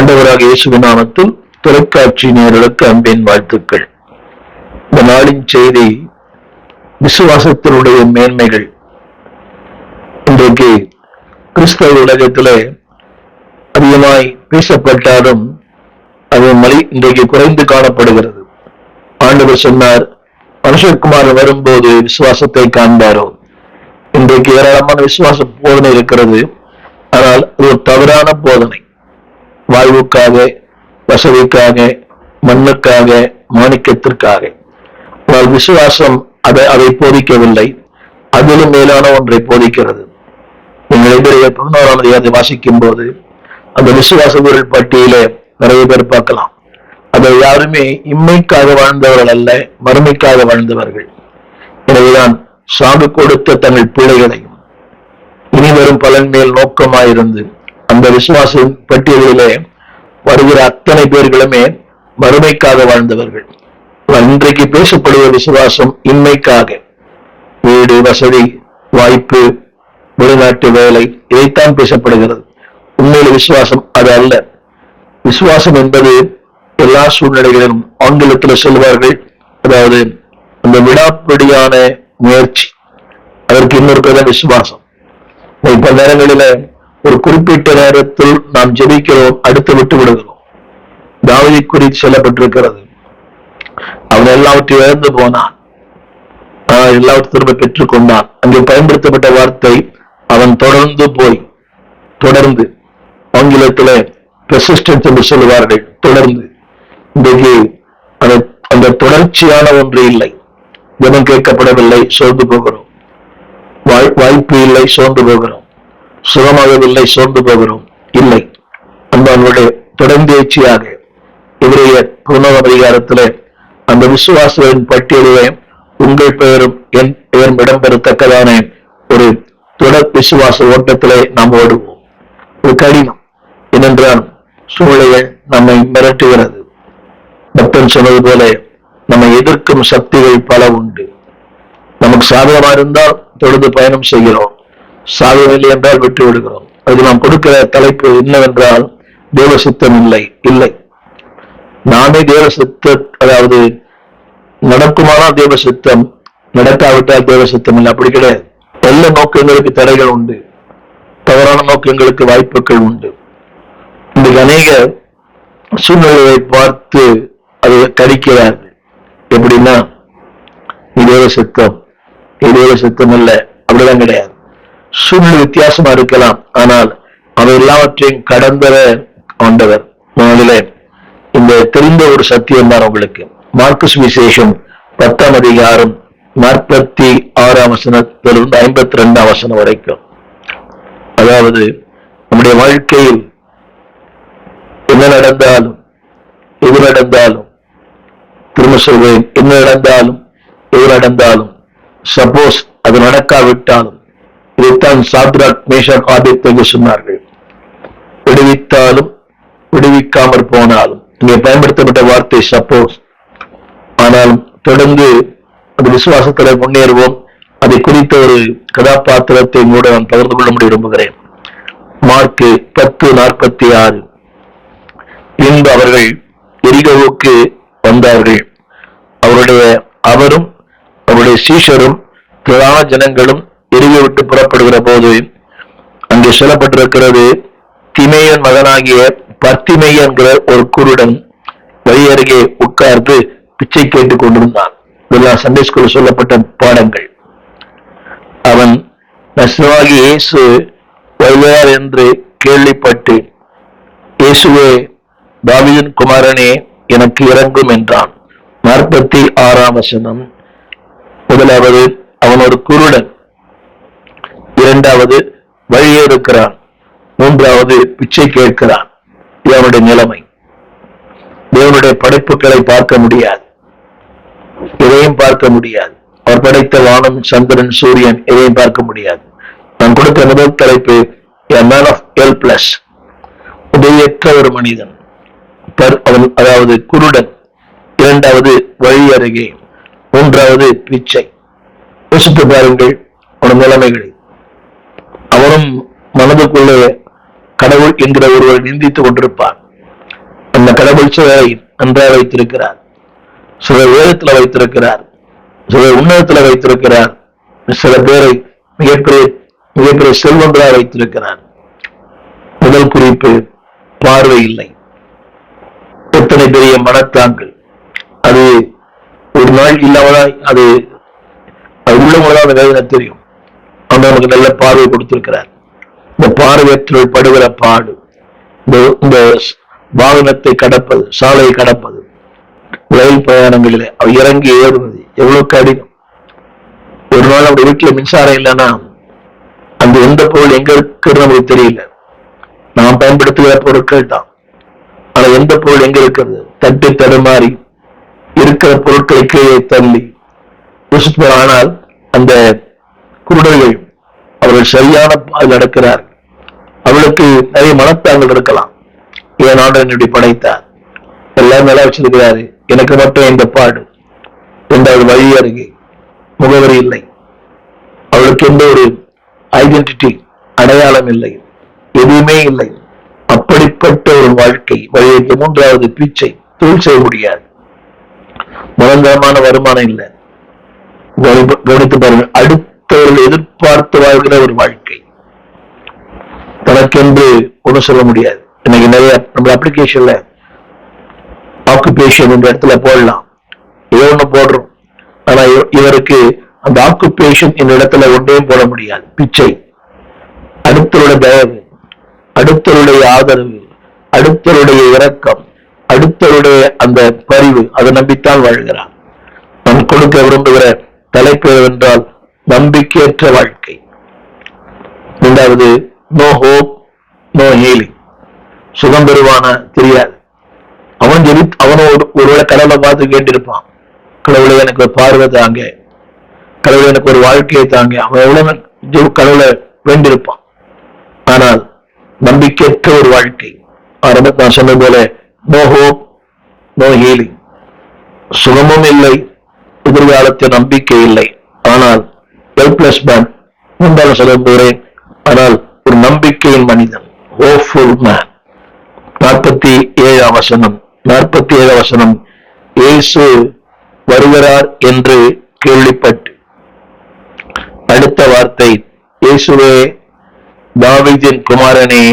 ஆண்டவராக இயேசுவின் நாமத்தில் தொலைக்காட்சி நேயர்களுக்கு அன்பின் வாழ்த்துக்கள். இந்த நாளின் செய்தி விசுவாசத்தினுடைய மேன்மைகள். இன்றைக்கு கிறிஸ்தவ உலகத்திலே அதிகமாய் பேசப்பட்டாலும் அது இன்றைக்கு குறைந்து காணப்படுகிறது. ஆண்டவர் சொன்னார், மனுஷகுமாரன் வரும்போது விசுவாசத்தை காண்பாரோ. இன்றைக்கு ஏராளமான விசுவாச போதனை இருக்கிறது. ஆனால் அது ஒரு தவறான போதனை. வாழ்வுக்காக, வசதிக்காக, மண்ணுக்காக, மாணிக்கத்திற்காக. ஆனால் விசுவாசம் அதை போதிக்கவில்லை, அதிலும் மேலான ஒன்றை போதிக்கிறது. நீங்கள் 11ஆம் அதிகாரத்தை வாசிக்கும் போது அந்த விசுவாச வீரர்கள் பட்டியலே நிறைய பேர் பார்க்கலாம். அதை யாருமே இம்மைக்காக வாழ்ந்தவர்கள் அல்ல, மறுமைக்காக வாழ்ந்தவர்கள். எனவேதான் சாகு கொடுத்த தங்கள் பிள்ளைகளையும் இனி வரும் பலன் மேல் நோக்கமாயிருந்து அந்த விசுவாச பட்டியலிலே வருகிற அத்தனை பேர்களுமே மறுமைக்காக வாழ்ந்தவர்கள். இன்றைக்கு பேசப்படுகிற விசுவாசம் இன்மைக்காக, வீடு, வசதி, வாய்ப்பு, வெளிநாட்டு வேலை, இதைத்தான் பேசப்படுகிறது. உண்மையில விசுவாசம் அது அல்ல. விசுவாசம் என்பது எல்லா சூழ்நிலைகளிலும் ஆங்கிலத்தில் சொல்வார்கள், அதாவது அந்த விடாப்பிடியான முயற்சி. அதற்கு இன்னொரு பேர் விசுவாசம். பல நேரங்களில ஒரு குறிப்பிட்ட நேரத்தில் நாம் ஜெபிக்கிறோம், அடுத்து விட்டு விடுகிறோம். தாவீதை குறித்து சொல்லப்பட்டிருக்கிறது, அவன் எல்லாவற்றையும் இழந்து போனான், எல்லாவற்றையும் திரும்ப பெற்றுக் கொண்டான். அங்கே பயன்படுத்தப்பட்ட வார்த்தை அவன் தொடர்ந்து ஆங்கிலத்தில் பெர்சிஸ்டன்ஸ் என்று சொல்லுவார்கள், தொடர்ந்து. இன்றைக்கு அந்த தொடர்ச்சியான ஒன்று இல்லை. ஜெபம் கேட்கப்படவில்லை, சோர்ந்து போகிறோம். வாய்ப்பு இல்லை, சோர்ந்து போகிறோம். சுகமாகவில்லை, சோர்ந்து போகிறோம். இல்லை, அன்பர்களுடைய தொடர்ந்தேச்சியாக இவருடைய 11ஆம் அதிகாரத்திலே அந்த விசுவாசத்தின் பட்டியலிலே உங்கள் பெயரும் என் பெயரும் இடம்பெறத்தக்கதான ஒரு தொடர் விசுவாச ஓட்டத்திலே நாம் ஓடுவோம். ஒரு கடினம் ஏனென்றால் சூழ்நிலைகள் நம்மை மிரட்டுகிறது. பக்தன் சொன்னது போல நம்மை எதிர்க்கும் சக்திகள் பல உண்டு. நமக்கு சாதகமா இருந்தால் தொடர்ந்து பயணம் செய்கிறோம், சாதகமில்லை என்றால் விட்டு விடுகிறோம். அதுக்கு நாம் கொடுக்கிற தலைப்பு என்னவென்றால் தேவ சித்தம் இல்லை. நானே தேவ சித்த, அதாவது நடக்குமானால் தேவ சித்தம், நடக்காவிட்டால் தேவ சித்தம் இல்லை. அப்படி கிடையாது. நல்ல நோக்கங்களுக்கு தடைகள் உண்டு, தவறான நோக்கங்களுக்கு வாய்ப்புகள் உண்டு. இன்றைக்கு அநேக சூழ்நிலையை பார்த்து அதை கடிக்கிறார்கள். எப்படின்னா, இதே சித்தம் இல்லை, அப்படிதான் கிடையாது. சூழ்நிலை வித்தியாசமா இருக்கலாம், ஆனால் அவை எல்லாவற்றையும் கடந்தவர் ஆண்டவர். முதலிலே இந்த தெரிந்த ஒரு சத்தியம் தான் உங்களுக்கு. மார்க்கு சுவிசேஷம் 10ஆம் அதிகாரம் 46ஆம் வசனத்திலிருந்து 52ஆம் வசனம் வரைக்கும். அதாவது நம்முடைய வாழ்க்கையில் என்ன நடந்தாலும், எது நடந்தாலும், திரும்ப சொல்வேன், என்ன நடந்தாலும், எது நடந்தாலும், சப்போஸ் அது நடக்காவிட்டாலும், இதைத்தான் சாத்ராக், மேஷாக், ஆபேத்நேகோ சொன்னார்கள். விடுவித்தாலும் விடுவிக்காமற் போனாலும், இங்கே பயன்படுத்தப்பட்ட வார்த்தை சப்போஸ். ஆனாலும் தொடர்ந்து அந்த விசுவாசத்துல முன்னேறுவோம். அதை குறித்த ஒரு கதாபாத்திரத்தை கூட நான் பகிர்ந்து கொள்ள முடிய விரும்புகிறேன். மார்க்கு 10:46. பின்பு அவர்கள் எரிகோவுக்கு வந்தார்கள். அவரும் அவருடைய சீஷரும் திரளான ஜனங்களும் எரிகோ விட்டு புறப்படுகிற போது அங்கே சொல்லப்பட்டிருக்கிறது, திமேயன் மகனாகிய பர்த்திமேயு என்கிற ஒரு குருடன் வழி அருகே உட்கார்ந்து பிச்சை கேட்டுக் கொண்டிருந்தான். இதெல்லாம் சண்டே ஸ்கூலில் சொல்லப்பட்ட பாடங்கள். அவன் நசரேயனாகிய இயேசு வருகிறார் என்று கேள்விப்பட்டு, இயேசுவே, தாவீதின் குமாரனே, எனக்கு இறங்கும் என்றான். 46ஆம் வசனம். முதலாவது, அவன் ஒரு குருடன். இரண்டாவது, வழியே இருக்கிறான். மூன்றாவது, பிச்சை கேட்கிறான். அவனுடைய நிலைமை. தேவனுடைய படைப்புகளை பார்க்க முடியாது, எதையும் பார்க்க முடியாது. அவர் படைத்த வானம், சந்திரன், சூரியன், எதையும் பார்க்க முடியாது. நான் கொடுத்த முதல் தலைப்பு மேன் ஆஃப் ஹெல்ப்லெஸ், உதவியற்ற ஒரு மனிதன். அவன் அதாவது குருடன். இரண்டாவது, வழி அருகே. மூன்றாவது, பிச்சை. யோசித்து பாருங்கள் அவன் நிலைமைகளை. அவனும் மனதுக்குள்ளே கடவுள் என்கிற ஒருவர் நிந்தித்துக் கொண்டிருப்பார். அந்த கடவுள் சிலரை நன்றாக வைத்திருக்கிறார், சிலர் வேதத்துல வைத்திருக்கிறார், சிலர் உன்னதத்துல வைத்திருக்கிறார், சில பேரை மிகப்பெரிய செல்வங்களாக வைத்திருக்கிறார். முதல் குறிப்பு, பார்வை இல்லை. எத்தனை பெரிய மனத்தாங்கள், அது ஒரு நாள் இல்லாமதான் அது உள்ளவங்கதான் அந்த வேதனை தெரியும். அந்த நமக்கு நல்ல பார்வை கொடுத்திருக்கிறார். இந்த பார்வையற்றல் படுகிற பாடு, இந்த வாகனத்தை கடப்பது, சாலையை கடப்பது, ரயில் பிரயாணங்களிலே இறங்கி ஏறுவது எவ்வளவு கடினம். ஒரு நாள் அப்படி வீட்டுல மின்சாரம் இல்லைன்னா அந்த எந்த பொருள் எங்க இருக்குன்னு நமக்கு தெரியல. நாம் பயன்படுத்துகிற பொருட்கள் தான், ஆனா எந்த பொருள் எங்க இருக்கிறது தட்டு தடுமாறி இருக்கிற பொருட்களை கீழே தள்ளி யோசிப்பார். ஆனால் அந்த குருடர்கள் அவர்கள் சரியான பாதையில் நடக்கிறார்கள். அவளுக்கு நிறைய மனத்தாங்கள் இருக்கலாம். ஏன் ஆண்டவன் இப்படி படைத்தார், எல்லாம் நல்லா வச்சிருக்கிறாரு, எனக்கு மட்டும் இந்த பாடு, இரண்டாவது வழி அருகே முகவரி இல்லை, அவளுக்கு எந்த ஒரு ஐடென்டிட்டி அடையாளம் இல்லை, எதுவுமே இல்லை. அப்படிப்பட்ட ஒரு வாழ்க்கை வழியை. மூன்றாவது பிச்சை, தொழில் செய்ய முடியாது, நிரந்தரமான வருமானம் இல்லை. கவனித்து பாருங்கள், அடுத்தவர்கள் எதிர்பார்த்து வாழ்கிற ஒரு வாழ்க்கை, தனக்கென்று ஒன்றும் சொல்ல முடியாது. இன்னைக்கு நிறைய நம்ம அப்ளிகேஷன்ல ஆக்குபேஷன் என்ற இடத்துல போடலாம், ஏதோ ஒண்ணு போடுறோம், ஆனா இவருக்கு அந்த ஆக்குபேஷன் என்ற இடத்துல ஒன்றையும் போட முடியாது. பிச்சை, அடுத்தவருடைய தயவு, அடுத்தவருடைய ஆதரவு, அடுத்தவருடைய இரக்கம், அடுத்தவருடைய அந்த பரிவு, அதை நம்பித்தான் வாழ்கிறான். நாம் கொடுக்க விரும்புகிற தலைப்பு என்றால் நம்பிக்கையற்ற வாழ்க்கை. இரண்டாவது, நோ ஹோப் நோ ஹீலிங். சுகம் பெறுவான தெரியாது. அவனோடு ஒருவேளை கடவுளை பார்த்து கேட்டிருப்பான், கடவுளை எனக்கு ஒரு பார்வை தாங்க, கடவுளை எனக்கு ஒரு வாழ்க்கையை தாங்க, அவன் எவ்வளவு கடவுளை வேண்டியிருப்பான். ஆனால் நம்பிக்கையற்ற ஒரு வாழ்க்கை. ஆரம்பத்தில் நான் சொன்னது போல நோ ஹோப் நோ ஹீலிங். சுகமும் இல்லை, எதிர்காலத்தில் நம்பிக்கை இல்லை. ஆனால் ஹெல்ப்லெஸ் மேன், முன்பாக சொல்ல போகிறேன். ஆனால் ஒரு நம்பிக்கையின் மனிதன், ஹோப்ஃபுல் மேன். 47ஆம் வசனம், 47ஆம் வசனம், இயேசு வருகிறார் என்று கேள்விப்பட்டு, அடுத்த வார்த்தை, இயேசுவே தாவீதின் குமாரனே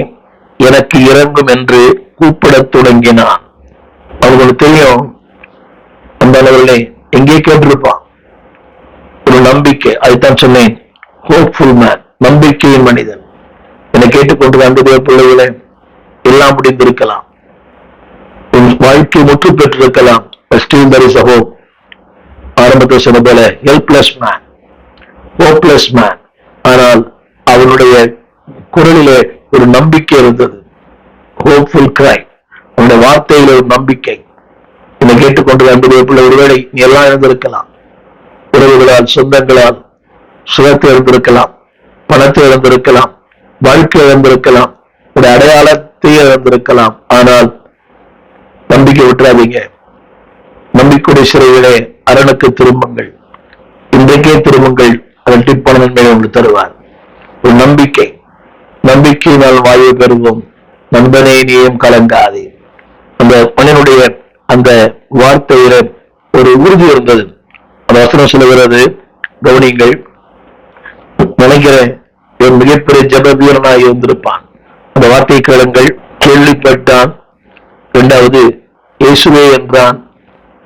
எனக்கு இறங்கும் என்று கூப்பிடத் தொடங்கினான். அவங்களுக்கு தெரியும், அந்த அளவுல எங்கே கேட்டிருப்பான். ஒரு நம்பிக்கை, அதுதான் சொன்னேன், ஹோப்ஃபுல் மேன், நம்பிக்கையின் மனிதன். என்னை கேட்டுக்கொண்டு வந்ததே பிள்ளைகளை, எல்லாம் முடிந்திருக்கலாம், உன் வாழ்க்கை முற்று பெற்றிருக்கலாம். ஆரம்பத்தில் சொன்ன போல ஹெல்ப்லெஸ் மேன், ஹோப்லெஸ் மேன். ஆனால் அவனுடைய குரலிலே ஒரு நம்பிக்கை இருந்தது, ஹோப்ஃபுல் கிரை. அவனுடைய வார்த்தையில ஒரு நம்பிக்கை. என்னை கேட்டுக்கொண்டு வந்ததே பிள்ளை, ஒருவேளை நீ எல்லாம் இழந்திருக்கலாம். உறவுகளால், சொந்தங்களால் சுகத்தை இழந்திருக்கலாம், பணத்தை இழந்திருக்கலாம், வாழ்க்கை இழந்திருக்கலாம், ஒரு அடையாளத்தை இழந்திருக்கலாம். ஆனால் நம்பிக்கை விட்டுறாதீங்க. நம்பிக்கையுடைய சிறைகளே அரணுக்கு திரும்புங்கள், இன்றைக்கே திரும்புங்கள், அதன் டிப்பான நன்மை உங்களுக்கு தருவார். ஒரு நம்பிக்கை, நம்பிக்கையினால் வாயை பெறுவோம், நண்பனே நீயும் கலங்காதே. அந்த மனிதனுடைய அந்த வார்த்தையில ஒரு உறுதி இருந்தது. அந்த வசனம் சொல்லுகிறது, கவனிங்கள், நினைக்கிறேன் ஒரு மிகப்பெரிய ஜப வீரனாக இருந்திருப்பான். அந்த வார்த்தை கேளுங்கள். கேள்விப்பட்டான், இரண்டாவது இயேசுவே என்றான்,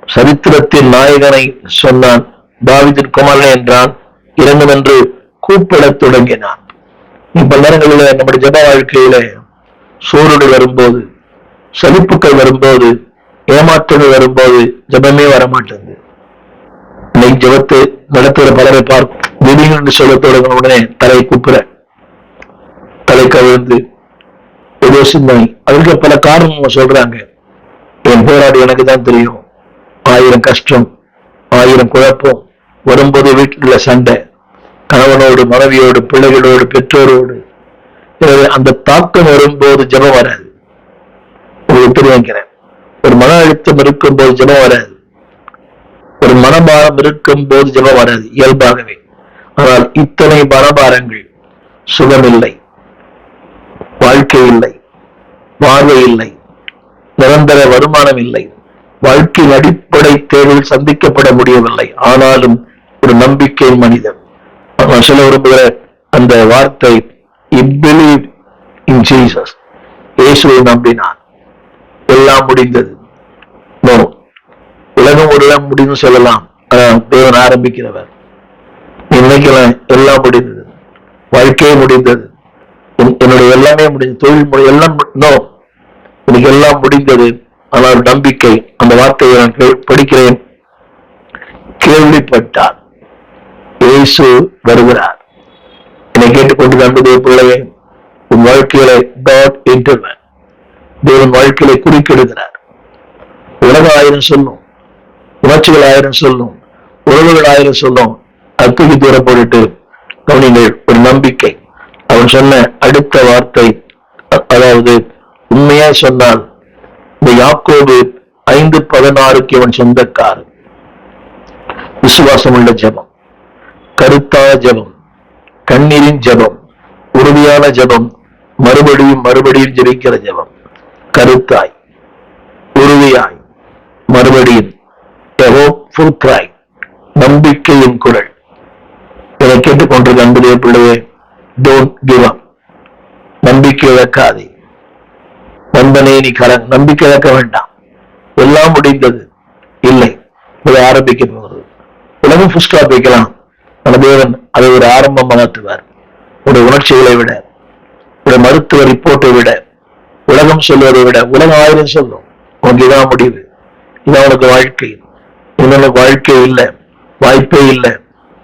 சரித்திரத்தின் நாயகனை சொன்னான், தாவீதின் குமாரனை என்றான், இறங்கும் என்று கூப்பிடத் தொடங்கினான். பல நேரங்களில் நம்முடைய ஜப வாழ்க்கையில சோறுகள் வரும்போது, சலிப்புக்கள் வரும்போது, ஏமாற்றங்கள் வரும்போது ஜபமே வரமாட்டேங்குது. இன்னைக்கு ஜபத்தை நடத்துகிற பலரை பார்க்கும், திடீர்னு சொல்ல தொடங்கின உடனே தலை கூப்புற, தலை கவிழ்ந்து ஏதோ சிந்தனை. அதுக்கு பல காரணம் சொல்றாங்க. என் போராடி எனக்கு தான் தெரியும், 1000 கஷ்டம், 1000 குழப்பம் வரும்போது, வீட்டில் உள்ள சண்டை, கணவனோடு, மனைவியோடு, பிள்ளைகளோடு, பெற்றோரோடு, அந்த தாக்கம் வரும்போது ஜபம் வராது. உங்களுக்கு தெரிவிக்கிறேன், ஒரு மன அழுத்தம் இருக்கும் போது ஜபம் வராது, ஒரு மனபாரம் இருக்கும் போது ஜபம் வராது இயல்பாகவே. ஆனால் இத்தனை மனபாரங்கள், சுகம் இல்லை, வாழ்க்கை இல்லை, பார்வை இல்லை, நிரந்தர வருமானம் இல்லை, வாழ்க்கையின் அடிப்படை தேவைகள் சந்திக்கப்பட முடியவில்லை. ஆனாலும் ஒரு நம்பிக்கை மனிதன். நான் சொல்ல விரும்புகிற அந்த வார்த்தை, he believed in Jesus. இயேசுவை நம்பினான். எல்லாம் முடிந்தது. உலகம் ஒரு இடம் முடிந்து சொல்லலாம், தேவன் ஆரம்பிக்கிறவர். இன்னைக்கு எல்லாம் முடிந்தது, வாழ்க்கையே முடிந்தது, என்னுடைய எல்லாமே முடிந்தது, தொழில் எல்லாம் இன்னைக்கு எல்லாம் முடிந்தது. ஆனால் நம்பிக்கை, அந்த வார்த்தையை நான் படிக்கிறேன். கேள்விப்பட்டார் இயேசு வருகிறார். என்னை கேட்டுக்கொண்டு நம்புடைய பிள்ளையே, உன் வாழ்க்கையில காட் இன்டர்வென். தேவன் வாழ்க்கையில குறுக்கிடுகிறார். உலகம் 1000 சொல்லும், உணர்ச்சிகள் 1000 சொல்லும், உறவுகள் 1000 சொல்லும். அத்துக்கு தூர போட்டுட்டு கவனிங்கள், ஒரு நம்பிக்கை. அவன் சொன்ன அடுத்த வார்த்தை, அதாவது உண்மையா சொன்னால் இந்த யாக்கோபு 5:16 அவன் சொந்தக்காரன். விசுவாசம் உள்ள ஜெபம், கருத்தான ஜெபம், கண்ணீரின் ஜெபம், உறுதியான ஜெபம், மறுபடியும் மறுபடியும் ஜெபிக்கிற ஜெபம், கருத்தாய், உறுதியாய், மறுபடியும் நம்பிக்கையின் குரல். இதை கேட்டுக்கொண்டிருக்க அன்புடைய பிள்ளையே, டோன்ட் கிவ் அப். நம்பிக்கை இழக்காதே. நண்பனே, நீ நம்பிக்கை இழக்க வேண்டாம். எல்லாம் முடிந்தது இல்லை, இதை ஆரம்பிக்க போகிறது. உலகம் ஃபுல் ஸ்டாப் வைக்கலாம், அந்த தேவன் அதை ஒரு ஆரம்பம் மாற்றுவார். ஒரு உணர்ச்சிகளை விட, ஒரு மருத்துவ ரிப்போர்ட்டை விட, உலகம் சொல்வதை விட, உலகம் 1000 சொல்லும். உனக்கு இதான் முடிவு, இதான் உனக்கு வாழ்க்கை, உனக்கு வாழ்க்கை இல்லை, வாய்ப்பே இல்லை,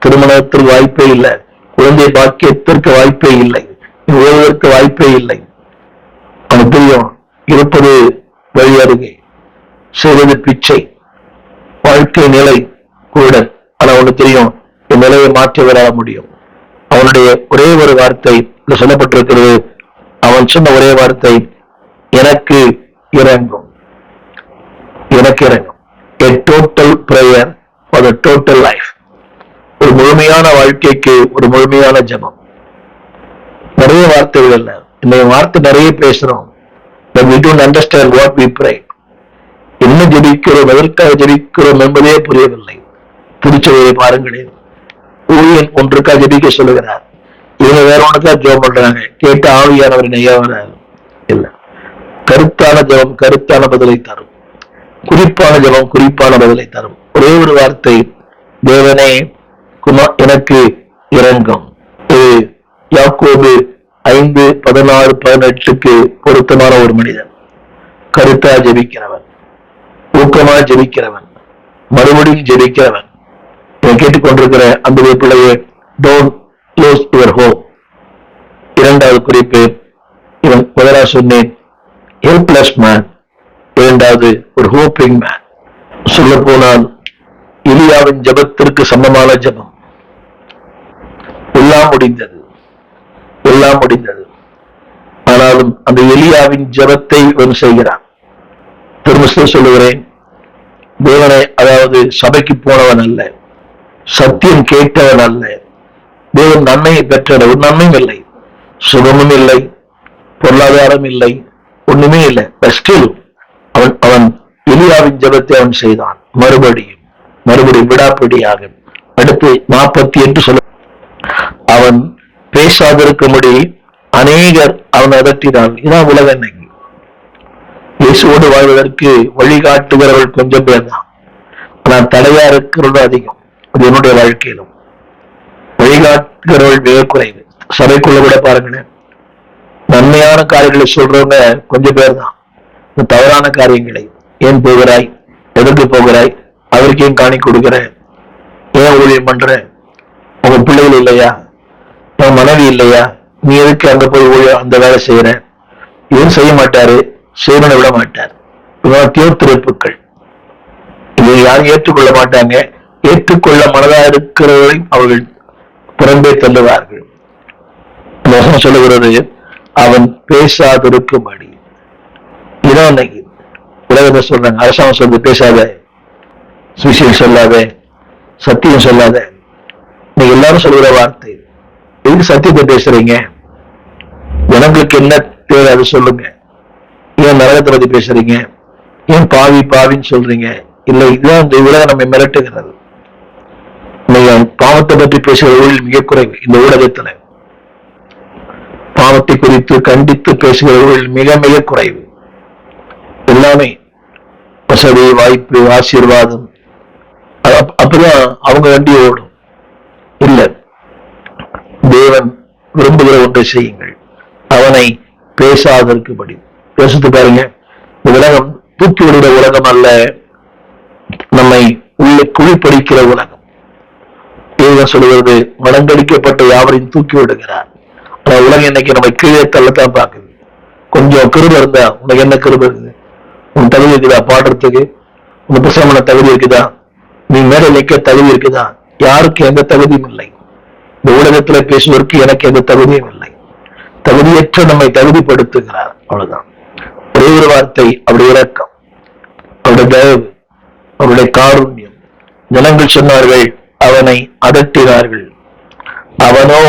திருமணத்திற்கு வாய்ப்பே இல்லை, குழந்தை பாக்கியத்திற்கு வாய்ப்பே இல்லை, ஓய்வதற்கு வாய்ப்பே இல்லை. அவனுக்கு தெரியும் இருப்பது வழி அருகே, செய்வது பிச்சை, வாழ்க்கை நிலை கூட. ஆனா அவனுக்கு தெரியும் இந்த நிலையை மாற்றி வர முடியும். அவனுடைய ஒரே ஒரு வார்த்தை சொல்லப்பட்டிருக்கிறது. அவன் சொன்ன ஒரே வார்த்தை, எனக்கு இறங்கும், எனக்கு இறங்கும். A total prayer for the total life. ஒரு முழுமையான வாழ்க்கைக்கு ஒரு முழுமையான ஜெபம். நிறைய வார்த்தைகள் இல்ல, இந்த வார்த்தை நிறைய பேசுறோம், but we don't understand what we pray. என்ன ஜெபிக்கிறோம், எதற்காக ஜெபிக்கிறோம் என்பதே புரியவில்லை. திருச்சபையை பாருங்களேன், ஊழியன் ஒன்றுக்காக ஜெபிக்க சொல்லுகிறார், இவங்க வேற ஒன்றுக்காக ஜெபம் பண்றாங்க. கேட்ட ஆவியானவர் நெய்யாவரார் இல்ல. கருத்தான ஜெபம் கருத்தான பதிலை தரும், குறிப்பான ஜெபம் குறிப்பான பதிலை தரும். ஒரே ஒரு வார்த்தை, தேவனே எனக்கு இறங்கும். இது யாக்கோபு 5:16-18 பொருத்தமான ஒரு மனிதன். கருத்தா ஜெபிக்கிறவன், ஊக்கமா ஜெபிக்கிறவன், மறுபடியும் ஜெபிக்கிறவன். இதை கேட்டுக்கொண்டிருக்கிற அந்த பிள்ளையே, டோன்ட் லூஸ் யுவர் ஹோப். இரண்டாவது குறிப்பு, இவன் முதலா சொன்னேன், ஹெல்ப்லெஸ் மேன். இரண்டாவது ஒரு ஹோப்பிங் மேன். சொல்ல போனால் எலியாவின் ஜபத்திற்கு சமமான ஜபம். எல்லாம் முடிந்தது, எல்லாம் முடிந்தது. ஆனாலும் அந்த எலியாவின் ஜபத்தை இவன் செய்கிறான். திரும்ப சொல்லுகிறேன், தேவனை, அதாவது சபைக்கு போனவன் அல்ல, சத்தியம் கேட்டவன் அல்ல, தேவன் நன்மையை பெற்றவன். ஒரு நன்மையும் இல்லை, சுகமும் இல்லை, பொருளாதாரம் இல்லை, ஒண்ணுமே இல்லை. ஸ்டில் அவன் எலியாவின் ஜபத்தை அவன் செய்தான். மறுபடியும் விடாப்பிடியாக. அடுத்து 48 சொல்ல, அவன் பேசாதிருக்கும்படி அநேகர் அவன் அதட்டினான். இதான் உலக இன்னைக்கு. இயேசுவோடு வாழ்வதற்கு வழிகாட்டுகிறவர்கள் கொஞ்சம் பேர் தான், ஆனால் தடையா இருக்கிறது அதிகம். அது என்னுடைய வாழ்க்கையிலும் வழிகாட்டுகிறவர்கள் மிக குறைவு. சபைக்குள்ள கூட பாருங்களேன், நன்மையான காரியங்களை சொல்றவங்க கொஞ்சம் பேர் தான். தவறான காரியங்களை, ஏன் போகிறாய், எதற்கு போகிறாய், அவருக்கு ஏன் காணி கொடுக்கிற, ஏன் ஊழியம் பண்ற, உங்க பிள்ளைகள் இல்லையா, உன் மனைவி இல்லையா, நீ எதுக்கு அங்க போய் ஊழியம் அந்த வேலை செய்யற, இவன் செய்ய மாட்டாரு, செய்வனை விட மாட்டார். திருப்புக்கள், இதை யாரும் ஏற்றுக்கொள்ள மாட்டாங்க. ஏற்றுக்கொள்ள மனதா இருக்கிறவர்களையும் அவர்கள் புறம்பே தள்ளுவார்கள். சொல்லுகிறது, அவன் பேசாதிருக்கும்படி. இதான் இன்னைக்கு உலகத்தை சொல்றாங்க. அரசாங்கம் சொல்றது, பேசாத, சுவிசேஷம் சொல்லாத, சத்தியம் சொல்லாத. நீங்க எல்லாரும் சொல்லுகிற வார்த்தை, எதுக்கு சத்தியத்தை பேசுறீங்க, ஜனங்களுக்கு என்ன தேவை அதை சொல்லுங்க. ஏன் நரகத்தை பத்தி பேசுறீங்க, ஏன் பாவி பாவின்னு சொல்றீங்க? இல்லை, இதுதான் இந்த உலகம் நம்ம மிரட்டுகிறது. நீங்க பாவத்தை பற்றி பேசுகிறவர்கள் மிக குறைவு. இந்த உலகத்துல பாவத்தை குறித்து கண்டித்து பேசுகிறவர்கள் மிக மிக குறைவு. எல்லாமே வசதி, வாய்ப்பு, ஆசீர்வாதம், அப்பதான் அவங்க வண்டி ஓடும். இல்ல, தேவன் விரும்புகிற ஒன்றை செய்யுங்கள், அவனை பேசாதற்குபடி. யோசித்து பாருங்க, இந்த உலகம் தூக்கி விடுகிற உலகம் அல்ல, நம்மை உள்ளே குழிப்படிக்கிற உலகம். தேவன் சொல்கிறது, மனங்கடிக்கப்பட்ட யாவரையும் தூக்கி விடுகிறார். ஆனா உலகம் இன்னைக்கு நம்ம கீழே தள்ளத்தான் பார்க்குது. கொஞ்சம் கிருபை இருந்தா, உனக்கு என்ன கிருபை இருக்குது? உன் தகுதி இருக்குதா பாடுறதுக்கு? உன் பிரசவன தகுதி இருக்குதா? நீ மேல நிற்க தகுதி இருக்குதா? யாருக்கு எந்த தகுதியும் இல்லை. இந்த உலகத்துல பேசுவதற்கு எனக்கு எந்த தகுதியும் இல்லை. தகுதியற்ற நம்மை தகுதிப்படுத்துகிறார். அவ்வளவுதான். ஒரே ஒரு வார்த்தை, அவருடைய இரக்கம், அவருடைய தயவு, அவருடைய காருண்யம். ஜனங்கள் சொன்னார்கள், அவனை அதட்டினார்கள். அவனோ,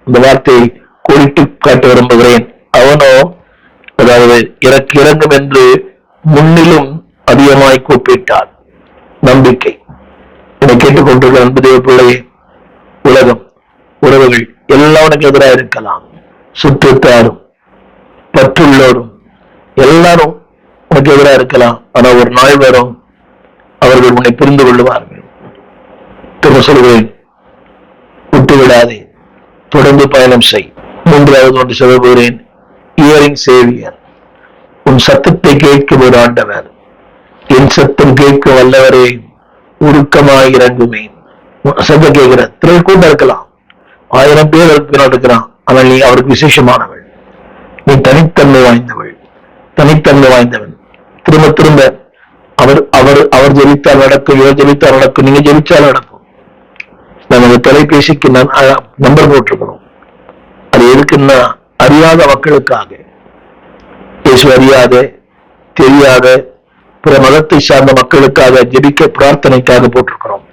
இந்த வார்த்தையை கோடிட்டு காட்ட விரும்புகிறேன், அவனோ, அதாவது எனக்கு இறங்கும் என்று முன்னிலும் அதிகமாய் கூப்பிட்டார். நம்பிக்கை. என்னை கேட்டுக்கொண்டிருக்கிற அன்பு தேவ பிள்ளையே, உலகம், உறவுகள் எல்லாம் உனக்கு எதிராக இருக்கலாம். சுற்றத்தாரும் பற்றுள்ளோரும் எல்லாரும் உனக்கு எதிராக இருக்கலாம். ஆனா ஒரு நாள் வரும், அவர்கள் உன்னை புரிந்து கொள்ளுவார்கள். சொல்கிறேன், விட்டு விடாதே, தொடர்ந்து பயணம் செய். மூன்றாவது ஒன்று சொல்ல போகிறேன், இயரிங் சேவியர். உன் சத்தத்தை கேட்கும் ஒரு ஆண்டவர். என் சத்தம் கேட்க வல்லவரே, உருக்கமாய் இறங்குமே. சத்தம் கேட்கிற திரள் கூட இருக்கலாம், 1000 பேர் இருக்கிறான், ஆனால் நீ அவருக்கு விசேஷமானவள். நீ தனித்தன்மை வாய்ந்தவள், தனித்தன்மை வாய்ந்தவன். திரும்ப திரும்ப அவர் அவர் அவர் ஜெபித்தால் நடக்கும், இவர் ஜெபித்தால் நடக்கும், நீங்க ஜெபிச்சால் நடக்கும். நமது தொலைபேசிக்கு நம்பர் போட்டிருக்கணும். அது எதுக்குன்னா, அறியாத மக்களுக்காக, இயேசு அறியாத தெரியாத பிற மதத்தை சார்ந்த மக்களுக்காக ஜெபிக்க பிரார்த்தனைக்காக போட்டிருக்கிறோம்.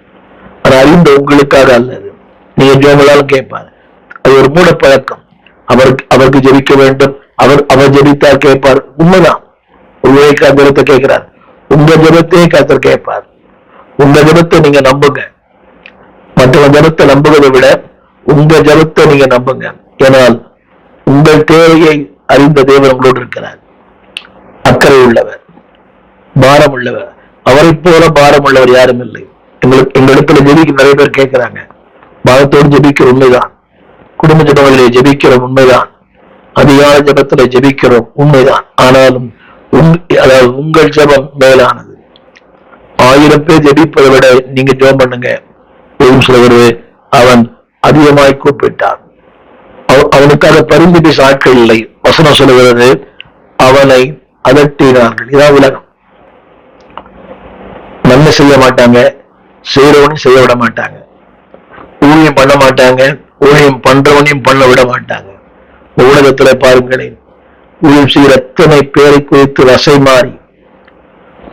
அது அறிந்த உங்களுக்காக அல்லது. நீங்க ஜோங்களாலும் கேட்பாரு. அது ஒரு மூட பழக்கம். அவருக்கு ஜெபிக்க வேண்டும், அவர் ஜெபித்தால் கேட்பார். உண்மைதான். உங்களுடைய ஜெபத்தை கேட்கிறார், உங்க ஜெபத்தையே கர்த்தர் கேட்பார். உங்க ஜெபத்தை நீங்க நம்புங்க. மற்றவங்க ஜெபத்தை நம்புவதை விட உங்க ஜெபத்தை நீங்க நம்புங்க. ஏனால் உங்கள் தேவையை அறிந்த தேவன் உங்களோடு இருக்கிறார். அக்கறை உள்ளவர், பாரம் உள்ளவர். அவரை போல பாரம் உள்ளவர் யாரும் இல்லை. எங்களிடத்துல ஜெபிக்க நிறைய பேர் கேட்கிறாங்க. பாரத்தோடு ஜெபிக்கிற உண்மைதான். குடும்ப ஜெபங்களை ஜெபிக்கிற உண்மைதான். அதிகார ஜெபத்துல ஜெபிக்கிறோம் உண்மைதான். ஆனாலும் அதாவது உங்கள் ஜெபம் மேலானது. 1000 பேர் ஜெபிப்பதை விட நீங்க ஜெபம் பண்ணுங்க. சொல்கிறது, அவன் அதிகமாய் கூப்பிட்டான். அவனுக்காக பரிந்து பேச ஆட்கள் இல்லை. வசனம் சொல்லுகிறது, அவனை அதட்டினார்கள். இதான் உலகம். நன்மை செய்ய மாட்டாங்க, செய்யறவனையும் செய்ய விட மாட்டாங்க. ஊழியம் பண்ண மாட்டாங்க, ஊழியம் பண்றவனையும் பண்ண விட மாட்டாங்க. உலகத்துல பாருங்களேன், ஊழியம் செய்கிற எத்தனை பேரை குறித்து வசை மாறி,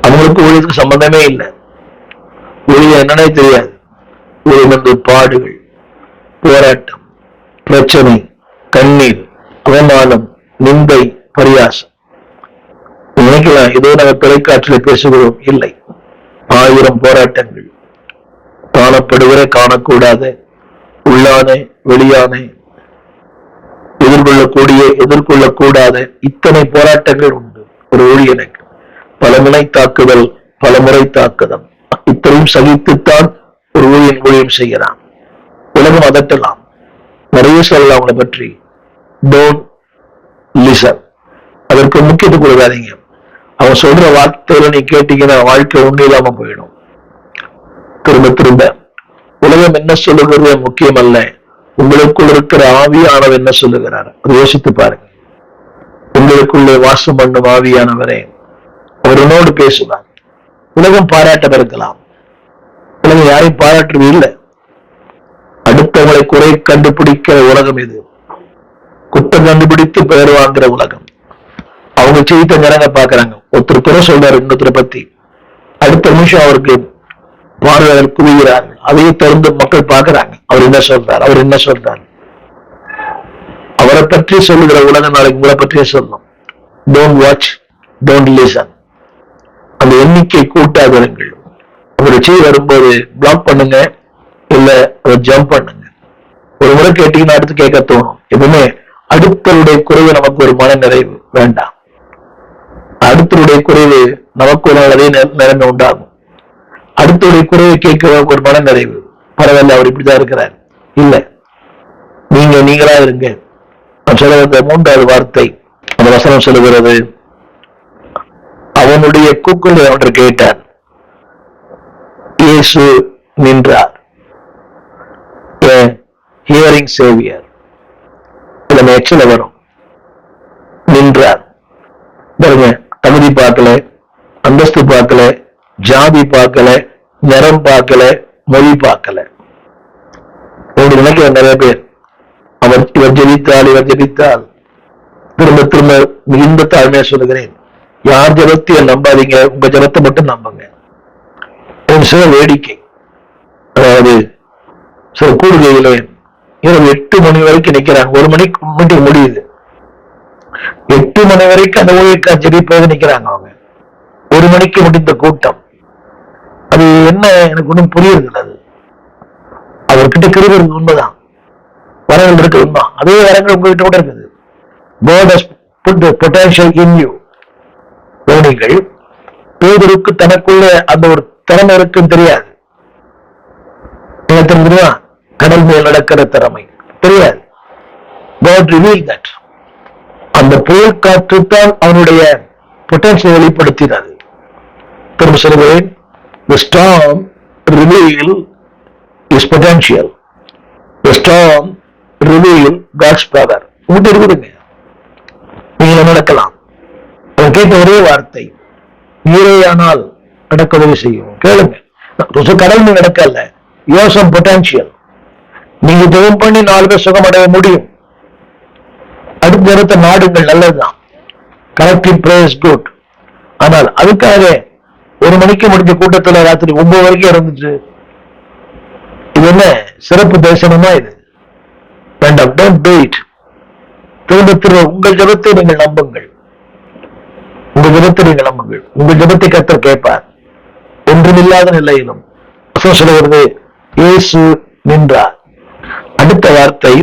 அவங்களுக்கு ஊழியத்துக்கு சம்பந்தமே இல்லை. ஊழியம் என்னன்னே தெரியாது. ஊழியம் வந்து பாடுகள், போராட்டம், பிரச்சனை, கண்ணீர், அவமானம், நிந்தை, பரியாசம். நினைக்கலாம் ஏதோ நம்ம தொலைக்காட்சியில் பேசுகிறோம். இல்லை, 1000 போராட்டங்கள், காணப்படுகிற காணக்கூடாத, உள்ளான வெளியான, எதிர்கொள்ளக்கூடாத இத்தனை போராட்டங்கள் உண்டு ஒரு ஊழியனுக்கு. பல முனை தாக்குதல், பல முறை தாக்குதல், இத்தனையும் சகித்துத்தான் ஒரு ஊழியன் ஊழியம் செய்கிறான். உலகம் அதட்டலாம், நிறைய சொல்லலாம் அவங்களை பற்றி. Don't listen. அதற்கு முக்கியத்துவம் கொடுக்காதீங்க. அவன் சொல்ற வார்த்தையில நீ கேட்டீங்கன்னா வாழ்க்கை ஒண்ணு இல்லாம போயிடும். திரும்ப திரும்ப உலகம் என்ன சொல்லுகிறது முக்கியம் அல்ல, உங்களுக்குள் இருக்கிற ஆவியானவர் என்ன சொல்லுகிறார் அதை யோசித்து பாருங்க. உங்களுக்குள்ளே வாசம் பண்ணும் ஆவியானவரே, அவர் உன்னோடு பேசுவார். உலகம் பாராட்ட இருக்கலாம், உலகம் யாரையும் பாராட்டுறது இல்லை. அடுத்தவங்களை குறை கண்டுபிடிக்கிற உலகம் இது. குற்றம் கண்டுபிடித்து பெயர் வாங்குற உலகம். அவங்க செய்த ஜனங்க பாக்குறாங்க. ஒருத்தர் குறை சொல்றாரு இன்னொருத்தரை பத்தி, அடுத்த நிமிஷம் அவருக்கு பார்வையாளர் குவிகிறார்கள். அதையே தொடர்ந்து மக்கள் பாக்குறாங்க. அவர் என்ன சொல்றாரு, அவர் என்ன சொல்றாரு. அவரை பற்றி சொல்லுகிற உலகம் நாளைக்கு உங்களை பற்றியே சொல்லணும். Don't watch, don't listen. அந்த எண்ணிக்கை கூட்டாதிருங்கள். உங்களுடைய செய்தி வரும்போது பிளாக் பண்ணுங்க, இல்ல ஜம்ப் பண்ணுங்க. ஒரு முறை கேட்டீங்கன்னா அடுத்து கேட்க தோணும். எப்பவுமே அடுத்தருடைய குறைவு நமக்கு ஒரு மன நிறைவு வேண்டாம். அடுத்தருடைய குறைவு நமக்கு ஒரு அதே நிலைமை உண்டாகும். அடுத்தருடைய குறைவை கேட்க ஒரு மன நிறைவு. பரவாயில்ல, அவர் இப்படிதான் இருக்கிறார். இல்ல, நீங்களா இருங்க. சொல்ல வந்த மூன்றாவது வார்த்தை, அந்த வசனம் சொல்லுகிறது, அவனுடைய கூக்குரலை அவன் கேட்டார், இயேசு நின்றார். ஹியரிங் சேவியர் எச்சல வரும். நின்றார். தகுதி பார்க்கல, அந்தஸ்து பார்க்கல, ஜாதி பார்க்கல, நிறம் பார்க்கல, மொழி பார்க்கல. உங்களுக்கு நினைக்கிற நிறைய பேர் இவர் ஜெபித்தால் திரும்ப திரும்ப மிகுந்த தாழ்மையா சொல்லுகிறேன், யார் ஜபத்தையும் நம்பாதீங்க, உங்க ஜபத்தை மட்டும் நம்புங்க. சில வேடிக்கை, அதாவது சில கூடுகையில இரவு 8 மணி வரைக்கும் நிக்கிறாங்க. 1 மணிக்கு மீட்டிங் முடியுது. 8 மணி வரைக்கும் அந்த ஊழியக்கா ஜெபிப்பது நிக்கிறாங்க. அவங்க 1 மணிக்கு முடிந்த கூட்டம். அது என்ன எனக்கு ஒன்றும் புரியுது. அது அவர்கிட்ட கிருபை உண்மைதான், வரங்கள் இருக்கு உண்மை. அதே வரங்கள் உங்ககிட்ட கூட இருக்குது. God has put the potential in you. கவனிங்கள், பேதுருக்கு தனக்குள்ள அந்த ஒரு திறமை இருக்குன்னு தெரியாது. தெரியுமா? கடல் மேல் நடக்கிற திறமை தெரியாது. God revealed that. அந்த புயல் காற்று தான் அவனுடைய பொட்டன்ஷியல் வெளிப்படுத்தினது. திரும்ப சொல்கிறேன், the storm reveal his potential. The storm reveal God's power. உங்க இருக்குதுங்க, நீங்க நடக்கலாம். அவன் கேட்ட ஒரே வார்த்தை, நீரையானால் நடக்க உதவி செய்யும். கேளுங்க, கடல் மேல் நடக்கல, யோசம் பொட்டன்ஷியல். நீங்க ஜெபம் பண்ணி 4 பேர் சுகமடைய முடியும். அடுத்த நேரத்தை நாடுங்கள், நல்லதுதான். Corrective prayer is good. ஆனால் அதுக்காக 1 மணிக்கு முடிஞ்ச கூட்டத்துல ராத்திரி 9 வரைக்கும் இருந்துச்சு. இது என்ன சிறப்பு தரிசனமா? இது வேண்டாம். Don't to it. திரும்ப உங்கள் ஜபத்தை நீங்கள் நம்புங்கள். உங்கள் ஜபத்தை நீங்கள் நம்புங்கள். உங்கள் ஜபத்தை கர்த்தர் கேட்பார். ஒன்றுமில்லாத நிலையிலும் சொல்லுகிறது, இயேசு நின்றார். அடுத்த வார்த்தை,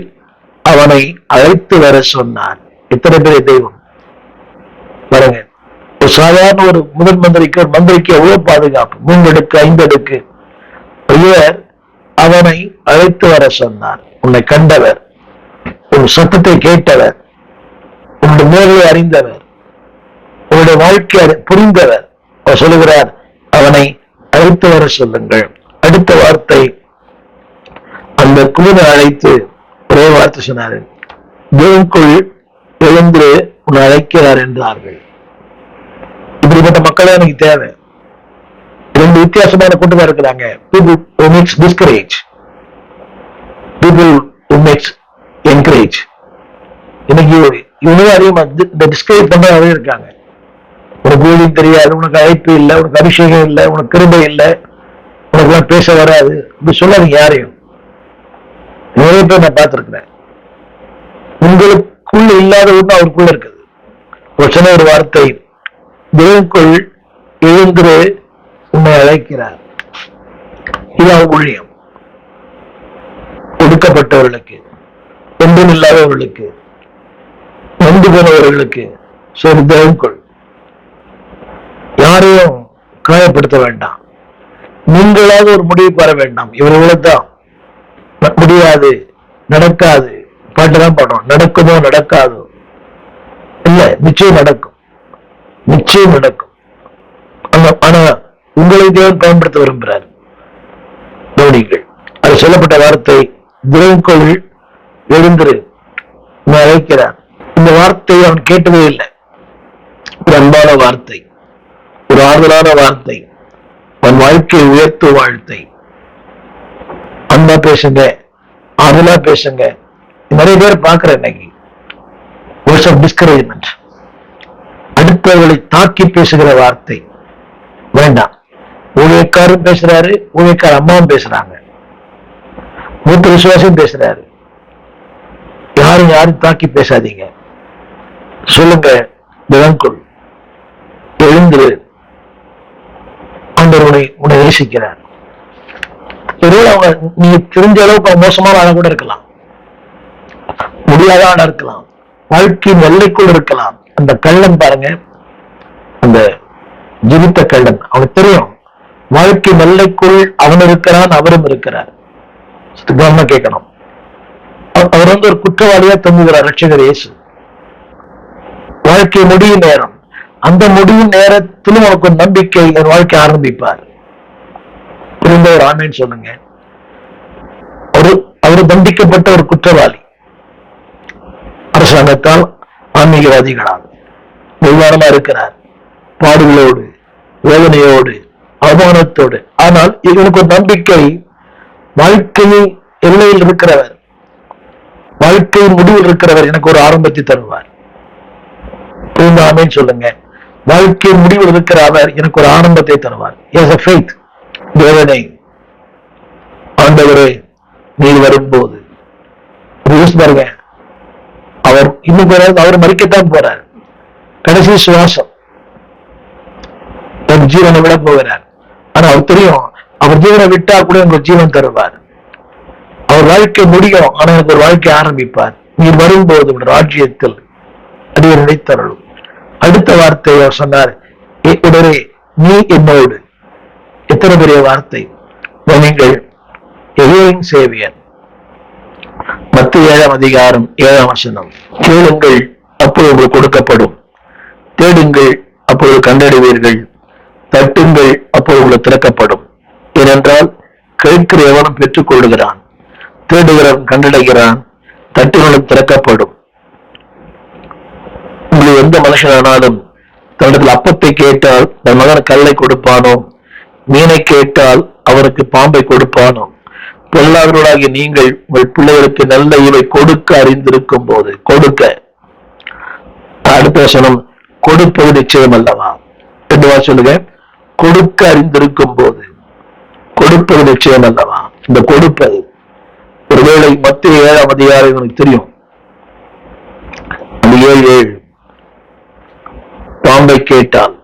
அவனை அழைத்து வர சொன்னார். எத்தனை பேரை தெய்வம் பாருங்க. ஒரு சாதாரண ஒரு முதல் மந்திரிக்கு, ஒரு மந்திரிக்கு எவ்வளவு பாதுகாப்பு. 3 அடுக்கு 5 அடுக்கு. இவர் அவனை அழைத்து வர சொன்னார். உன்னை கண்டவர், உன் சத்தத்தை கேட்டவர், உன்னுடைய நேர்களை அறிந்தவர், உன்னுடைய வாழ்க்கை புரிந்தவர். அவர் சொல்லுகிறார், அவனை அழைத்து வர சொல்லுங்கள். அடுத்த வார்த்தை, அந்த குழுவை அழைத்து ஒரே வார்த்தை சொன்னார், தேவனுக்குள் எழுந்து உன்னை அழைக்கிறார் என்றார்கள். இப்படிப்பட்ட மக்களே எனக்கு தேவை. 2 வித்தியாசமான கூட்டமா இருக்கிறாங்க. people who makes discourage, people who makes encourage. இன்னைக்கு இவனே அதிகமா இந்த டிஸ்கரேஜ் பண்றவே இருக்காங்க. உனக்கு ஊழியம் தெரியாது, உனக்கு அழைப்பு இல்லை, உனக்கு அபிஷேகம் இல்லை, உனக்கு கிருபை இல்லை, உனக்கு எல்லாம் பேச வராது, இப்படி சொல்லாதீங்க யாரையும். நிறைய பேர் நான் பார்த்திருக்கிறேன். உங்களுக்குள்ள இல்லாத ஒண்ணு அவருக்குள்ள இருக்குது. ஒரு சின்ன ஒரு வார்த்தை, தேவனுக்குள் எழுந்து உன்னை அழைக்கிறார். இதான் ஊழியம். ஒடுக்கப்பட்டவர்களுக்கு, ஒன்றும் இல்லாதவர்களுக்கு, நொந்து போனவர்களுக்கு சரி, தேவனுக்குள் யாரையும் காயப்படுத்த வேண்டாம். நீங்களாவது ஒரு முடிவு பெற வேண்டாம். இவர் இவ்வளவுதான் முடியாது, நடக்காது, பாட்டுதான் பாடுறோம். நடக்குமோ நடக்காதோ இல்ல, நிச்சயம் நடக்கும், நிச்சயம் நடக்கும். ஆனா உங்களை தேவன் பயன்படுத்த விரும்புகிறார். கவனிங்கள், அது சொல்லப்பட்ட வார்த்தை, தேவனுக்குள் எழுந்திரு அழைக்கிறார். இந்த வார்த்தையை அவன் கேட்டதே இல்லை. ஒரு அன்பான வார்த்தை, ஒரு ஆறுதலான வார்த்தை, அவன் வாழ்க்கையை உயர்த்தும் வாழ்த்தை. அன்பா பேசுங்க, ஆறுதலா பேசுங்க. நிறைய பேர் பார்க்கிறேன் இன்னைக்கு, words of discouragement, அடுத்தவர்களை தாக்கி பேசுகிற வார்த்தை வேண்டாம். ஊழியக்காரும் பேசுறாரு, ஊழியக்கார அம்மாவும் பேசுறாங்க, மூத்த விசுவாசியும் பேசுறாரு. யாரும் தாக்கி பேசாதீங்க. சொல்லுங்க, தேவனுக்குள் எழுந்திரு ஆண்டவர் உன்னை நேசிக்கிறார். ஒருவேளை அவங்க நீ தெரிஞ்ச அளவுக்கு மோசமான ஆளா கூட இருக்கலாம், முடியாத ஆளா இருக்கலாம், வாழ்க்கையின் எல்லைக்குள் இருக்கலாம். அந்த கள்ளன் பாருங்க, அந்த ஜீவித்த கள்ளன், அவனுக்கு தெரியும் வாழ்க்கை எல்லைக்குள் அவன் இருக்கிறான், அவரும் இருக்கிறார். கவனமா கேட்கணும். அவர் ஒரு குற்றவாளியா தங்குகிறார் ரட்சகர் இயேசு. வாழ்க்கை முடியும் நேரம், அந்த முடியும் நேரத்திலும் உனக்கு ஒரு நம்பிக்கை, என் வாழ்க்கை ஆரம்பிப்பார். புரிந்த ஒரு ஆமேன்னு சொல்லுங்க. அவர் தண்டிக்கப்பட்ட ஒரு குற்றவாளி, அரசாங்கத்தால், ஆன்மீகவாதிகளால் நிர்வாணமா இருக்கிறார், பாடுகளோடு, வேதனையோடு, அவமானத்தோடு. ஆனால் இவனுக்கு ஒரு நம்பிக்கை, வாழ்க்கையின் எல்லையில் இருக்கிறவர், வாழ்க்கையின் முடிவில் இருக்கிறவர் எனக்கு ஒரு ஆரம்பத்தை தருவார். ஆமென் சொல்லுங்க. வாழ்க்கையின் முடிவில் இருக்கிற அவர் எனக்கு ஒரு ஆரம்பத்தை தருவார். தேவனை, ஆண்டவரே நீர் வரும்போது பாருங்க, அவர் இன்னும் அவர் மறிக்கத்தான் போறார். கடைசி சுவாசம், தன் ஜீவனை விட போகிறார். ஆனா அவர் தெரியும், அவர் ஜீவனை விட்டா கூட எனக்கு ஜீவன் தருவார். அவர் வாழ்க்கை முடியும், ஆனா எனக்கு ஒரு வாழ்க்கை ஆரம்பிப்பார். நீர் வரும்போது ராஜ்யத்தில் அடியை நினைத்தருளும். அடுத்த வார்த்தை அவர் சொன்னார், உடனே நீ என்னோடு. எத்தனை பெரிய வார்த்தை! நீங்கள் சேவியர், மத்திய 7ஆம் அதிகாரம் 7ஆம் வசனம். கேளுங்கள் அப்போது உங்களுக்கு கொடுக்கப்படும், தேடுங்கள் அப்போது கண்டறிவீர்கள், தட்டுங்கள் அப்போது உங்களுக்கு திறக்கப்படும். ஏனென்றால் கேட்கிற எவனும் பெற்றுக் கொள்ளுகிறான், தேடுகிறவன் கண்டடைகிறான், தட்டுகளும் திறக்கப்படும். உங்களுக்கு எந்த மனுஷனானாலும் தன்னிடத்தில் அப்பத்தை கேட்டால் தன் மகன் கல்லை கொடுப்பானோ, மீனை கேட்டால் அவருக்கு பாம்பை கொடுப்பானோ? பொல்லாதவர்களாகிய நீங்கள் உங்கள் பிள்ளைகளுக்கு நல்ல இவை கொடுக்க அறிந்திருக்கும் போது, கொடுக்க, அடுத்த வசனம், கொடுப்பது நிச்சயம் அல்லவா? சொல்லுங்க, கொடுக்க அறிந்திருக்கும் போது கொடுப்பது நிச்சயம் அல்லவா? இந்த கொடுப்பது ஒருவேளை மத்திய 7ஆம் அதிகாரம் எனக்கு தெரியும், அந்த 7:7, பாம்பை கேட்டால்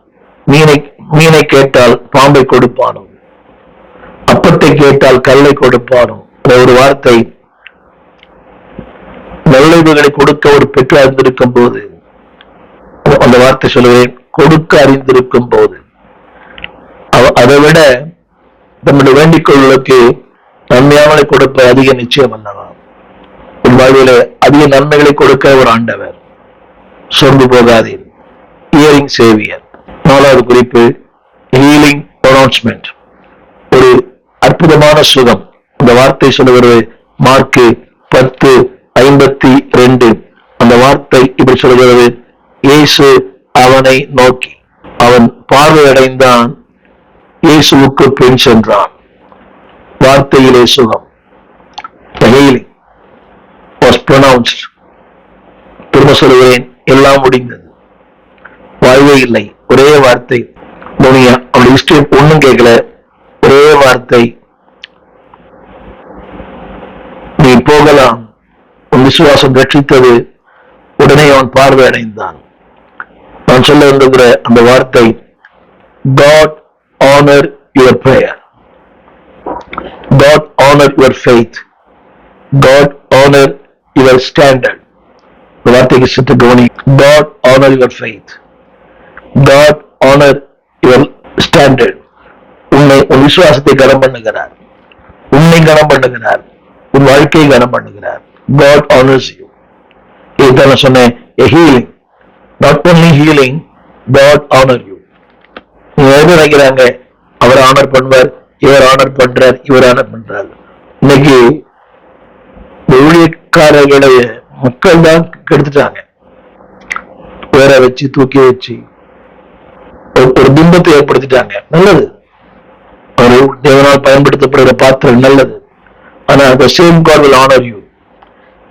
மீனை கேட்டால் பாம்பை கொடுப்பானோ, அப்பத்தை கேட்டால் கல்லை கொடுப்பானோ? ஒரு வார்த்தை, நல்லவைகளை கொடுக்க ஒரு பெற்று அறிந்திருக்கும் போது, அந்த வார்த்தை சொல்லுவேன், கொடுக்க அறிந்திருக்கும் போது. அதை விட நம்முடைய வேண்டிக் கொள்வதற்கு நன்மையாமலை கொடுப்ப அதிக நிச்சயம் அல்லவா? உன் வாழ்வில அதிக நன்மைகளை கொடுக்க ஒரு ஆண்டவர். சொந்து போகாதீர். Hearing saviour. 4வது குறிப்பு, ஹீலிங் ப்ரொனவுன்ஸ்மெண்ட். ஒரு அற்புதமான சுகம். இந்த வார்த்தை சொல்லுவது மார்க்கு 10:52. அந்த வார்த்தை இப்படி சொல்கிறது, இயேசு அவனை நோக்கி, அவன் பார்வையடைந்தான், இயேசுவுக்கு பின் சென்றான். வார்த்தையிலே சுகம். The healing was pronounced. திரும்ப சொல்லுகிறேன், எல்லாம் முடிந்தது, வாழ்வே இல்லை. ஒரே வார்த்தை. அவனுடைய ஹிஸ்டரி ஒண்ணும் கேட்கல, ஒரே வார்த்தை, நீ போகலாம், உன் விசுவாசம் ரட்சித்தது. உடனே அவன் பார்வை அடைந்தான். நான் சொல்ல விரும்புகிற அந்த வார்த்தை, God honor your prayer, God honor your faith, God honor your standard. இந்த வார்த்தைக்கு சித்து கவனி. God honor your faith, God honor your standard. உன் விசுவாசத்தை கனம் பண்ணுகிறார், உன்னை கனம் பண்ணுகிறார், உன் வாழ்க்கையை கனம் பண்ணுகிறார். God honors you. இதுதான் நான் சொன்னேன், a healing, not only healing, God honor you. நினைக்கிறாங்க அவர் ஆனர் பண்ணுவார், இவர் ஆனர் பண்றார், இவர் ஆனர் பண்றார். இன்னைக்கு ஊழியக்காரர்களை மக்கள் தான் கெடுத்துட்டாங்க. வேற வச்சு தூக்கி வச்சு ஒரு பிம்பத்தை ஏற்படுத்திட்டாங்க. நல்லது, ஒரு தேவனால் பயன்படுத்தப்படுகிற பாத்திரம் நல்லது. ஆனா the same God will honor you.